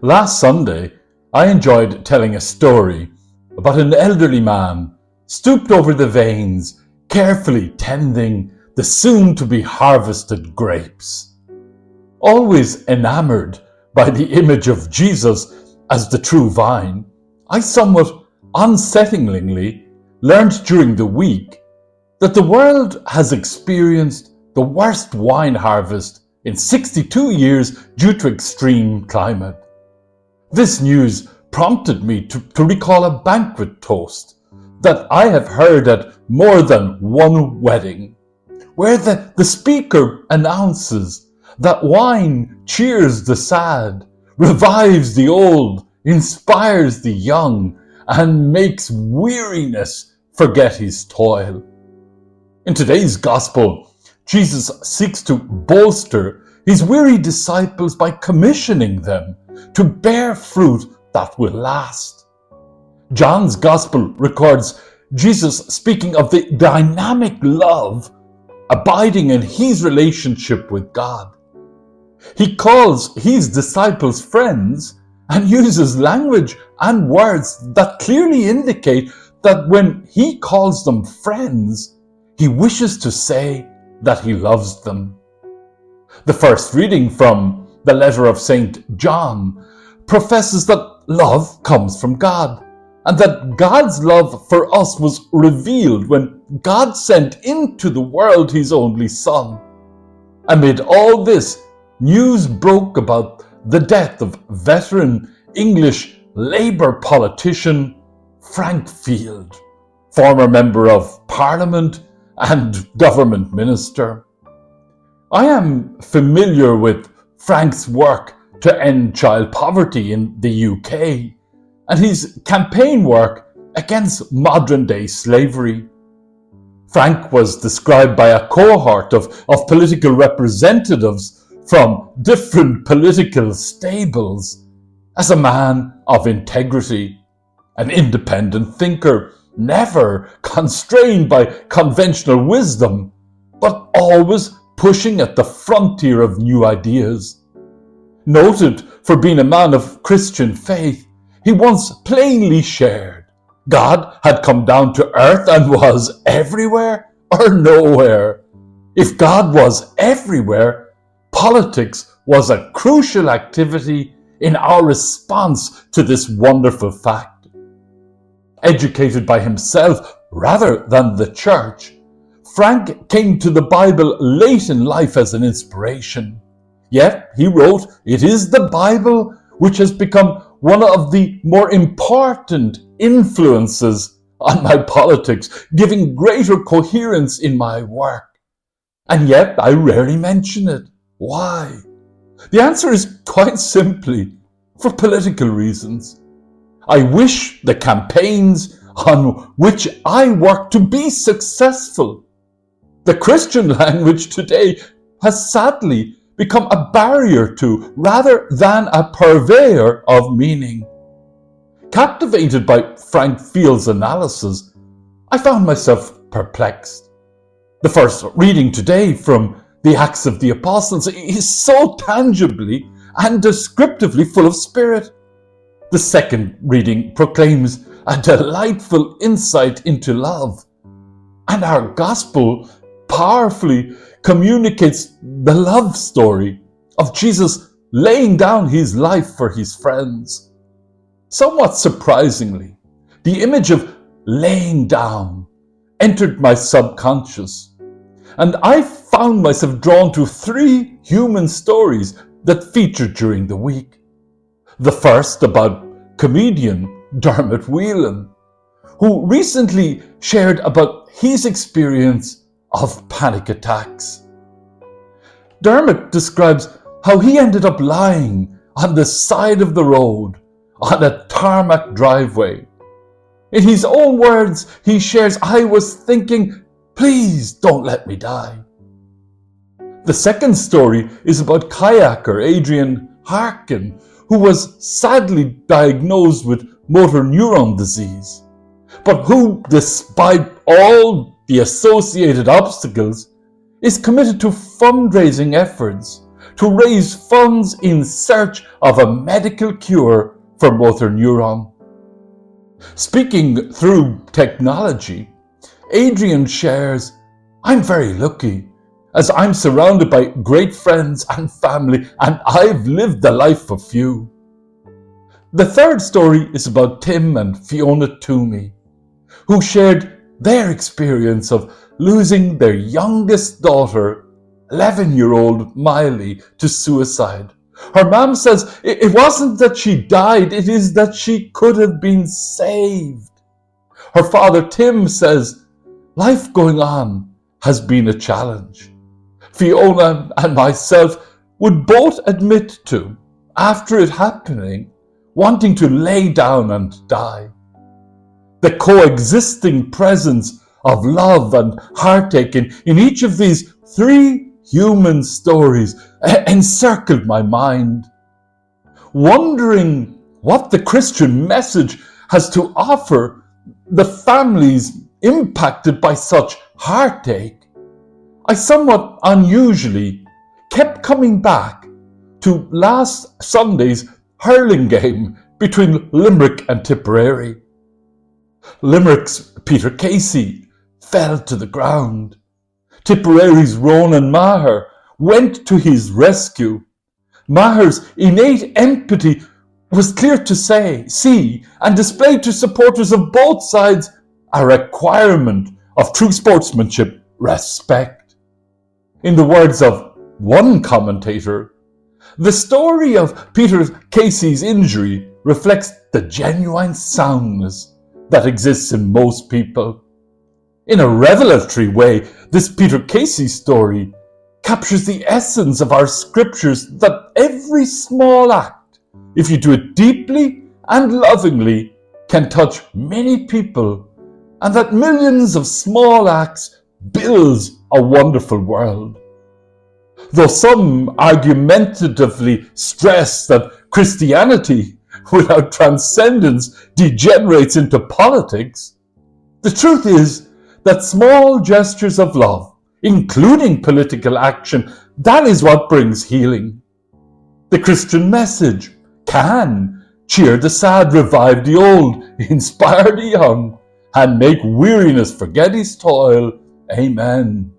Last Sunday, I enjoyed telling a story about an elderly man stooped over the veins, carefully tending the soon-to-be harvested grapes. Always enamored by the image of Jesus as the true vine, I somewhat unsettlingly learned during the week that the world has experienced the worst wine harvest in 62 years due to extreme climate. This news prompted me to recall a banquet toast that I have heard at more than one wedding, where the speaker announces that wine cheers the sad, revives the old, inspires the young, and makes weariness forget his toil. In today's gospel, Jesus seeks to bolster his weary disciples by commissioning them to bear fruit that will last. John's gospel records Jesus speaking of the dynamic love abiding in his relationship with God. He calls his disciples friends and uses language and words that clearly indicate that when he calls them friends, he wishes to say that he loves them. The first reading from the letter of St. John professes that love comes from God, and that God's love for us was revealed when God sent into the world his only Son. Amid all this, news broke about the death of veteran English Labour politician Frank Field, former Member of Parliament and government minister. I am familiar with Frank's work to end child poverty in the UK and his campaign work against modern-day slavery. Frank was described by a cohort of political representatives from different political stables as a man of integrity, an independent thinker, never constrained by conventional wisdom, but always pushing at the frontier of new ideas. Noted for being a man of Christian faith, he once plainly shared, God had come down to earth and was everywhere or nowhere. If God was everywhere, politics was a crucial activity in our response to this wonderful fact. Educated by himself rather than the church, Frank came to the Bible late in life as an inspiration. Yet, he wrote, it is the Bible which has become one of the more important influences on my politics, giving greater coherence in my work. And yet, I rarely mention it. Why? The answer is quite simply, for political reasons. I wish the campaigns on which I work to be successful. The Christian language today has sadly become a barrier to, rather than a purveyor of meaning. Captivated by Frank Field's analysis, I found myself perplexed. The first reading today from the Acts of the Apostles is so tangibly and descriptively full of spirit. The second reading proclaims a delightful insight into love, and our gospel powerfully communicates the love story of Jesus laying down his life for his friends. Somewhat surprisingly, the image of laying down entered my subconscious, and I found myself drawn to 3 human stories that featured during the week. The first about comedian Dermot Whelan, who recently shared about his experience of panic attacks. Dermot describes how he ended up lying on the side of the road on a tarmac driveway. In his own words, he shares, I was thinking, please don't let me die. The second story is about kayaker Adrian Harkin, who was sadly diagnosed with motor neuron disease, but who, despite all the associated obstacles, is committed to fundraising efforts to raise funds in search of a medical cure for motor neuron. Speaking through technology, Adrian shares, "I'm very lucky, as I'm surrounded by great friends and family, and I've lived the life of few." The third story is about Tim and Fiona Toomey, who shared their experience of losing their youngest daughter, 11-year-old Miley, to suicide. Her mom says it wasn't that she died, it is that she could have been saved. Her father Tim says, "Life going on has been a challenge." Fiona and myself would both admit to, after it happening, wanting to lay down and die. The coexisting presence of love and heartache in each of these three human stories encircled my mind, wondering what the Christian message has to offer the families impacted by such heartache. I somewhat unusually kept coming back to last Sunday's hurling game between Limerick and Tipperary. Limerick's Peter Casey fell to the ground. Tipperary's Ronan Maher went to his rescue. Maher's innate empathy was clear to see and displayed to supporters of both sides a requirement of true sportsmanship, respect. In the words of one commentator, the story of Peter Casey's injury reflects the genuine soundness that exists in most people. In a revelatory way, this Peter Casey story captures the essence of our scriptures that every small act, if you do it deeply and lovingly, can touch many people, and that millions of small acts builds a wonderful world. Though some argumentatively stress that Christianity without transcendence degenerates into politics, the truth is that small gestures of love, including political action, that is what brings healing. The Christian message can cheer the sad, revive the old, inspire the young, and make weariness forget his toil. Amen.